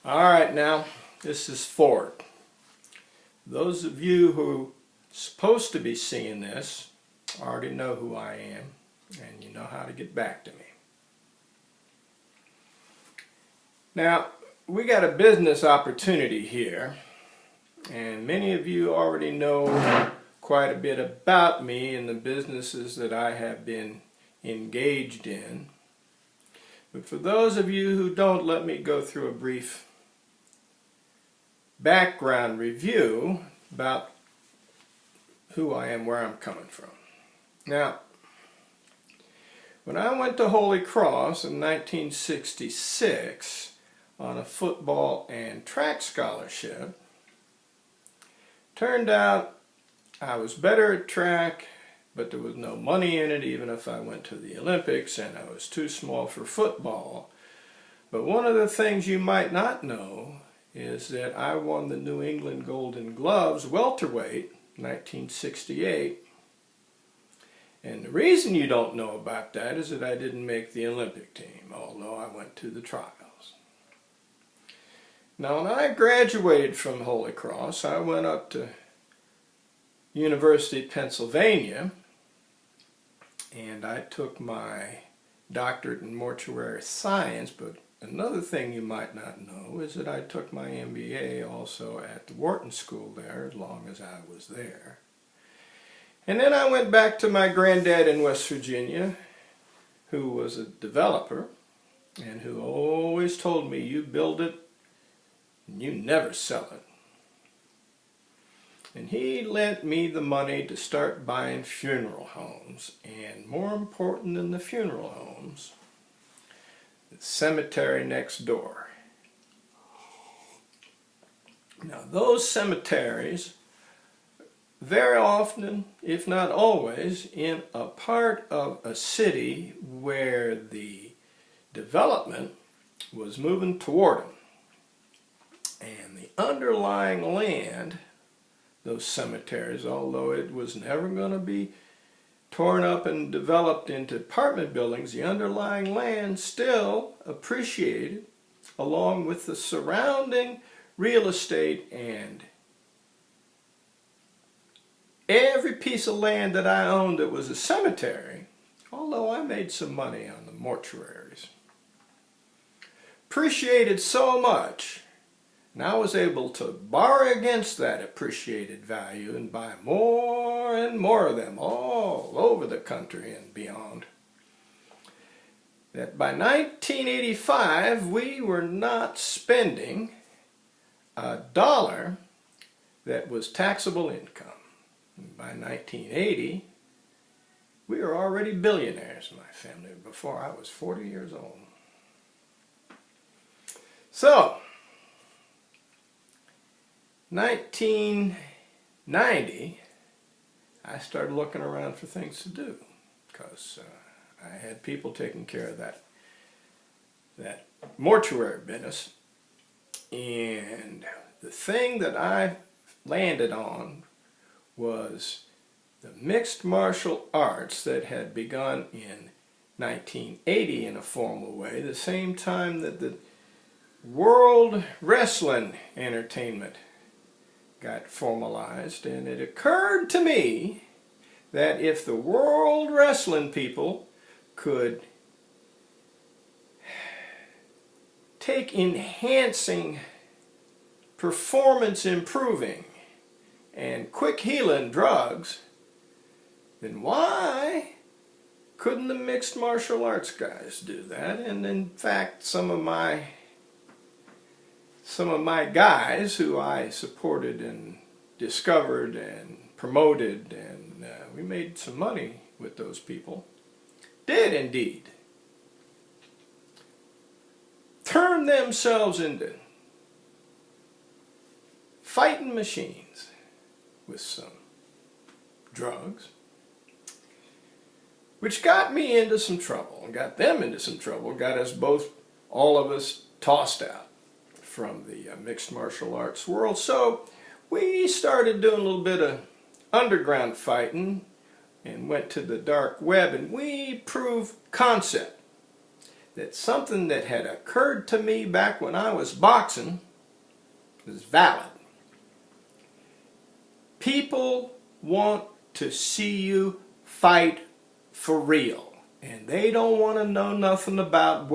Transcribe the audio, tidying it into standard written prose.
Alright, now this is Ford. Those of you who are supposed to be seeing this already know who I am and you know how to get back to me. Now, we got a business opportunity here, and many of you already know quite a bit about me and the businesses that I have been engaged in. But for those of you who don't, let me go through a brief background review about who I am, where I'm coming from. Now, when I went to Holy Cross in 1966 on a football and track scholarship, turned out I was better at track, but there was no money in it even if I went to the Olympics, and I was too small for football. But one of the things you might not know is that I won the New England Golden Gloves welterweight 1968. And the reason you don't know about that is that I didn't make the Olympic team, although I went to the trials. Now, when I graduated from Holy Cross, I went up to University of Pennsylvania, and I took my doctorate in mortuary science. But another thing you might not know is that I took my MBA also at the Wharton School there as long as I was there. And then I went back to my granddad in West Virginia, who was a developer and who always told me, you build it and you never sell it. And he lent me the money to start buying funeral homes, and more important than the funeral homes, the cemetery next door. Now, those cemeteries, very often, if not always, in a part of a city where the development was moving toward them. And the underlying land, those cemeteries, although it was never going to be torn up and developed into apartment buildings, the underlying land still appreciated along with the surrounding real estate, and every piece of land that I owned that was a cemetery, although I made some money on the mortuaries, appreciated so much. And I was able to borrow against that appreciated value and buy more and more of them all over the country and beyond. That by 1985 we were not spending a dollar that was taxable income. And by 1980 we were already billionaires in my family before I was 40 years old. So 1990, I started looking around for things to do because I had people taking care of that mortuary business, and the thing that I landed on was the mixed martial arts that had begun in 1980 in a formal way, the same time that the World Wrestling Entertainment got formalized. And it occurred to me that if the world wrestling people could take enhancing, performance improving, and quick healing drugs, then why couldn't the mixed martial arts guys do that? And in fact, some of my guys who I supported and discovered and promoted, and we made some money with those people, did indeed turn themselves into fighting machines with some drugs, which got me into some trouble and got them into some trouble, got us both, all of us, tossed out from the mixed martial arts world. So we started doing a little bit of underground fighting and went to the dark web, and we proved concept that something that had occurred to me back when I was boxing is valid. People want to see you fight for real, and they don't want to know nothing about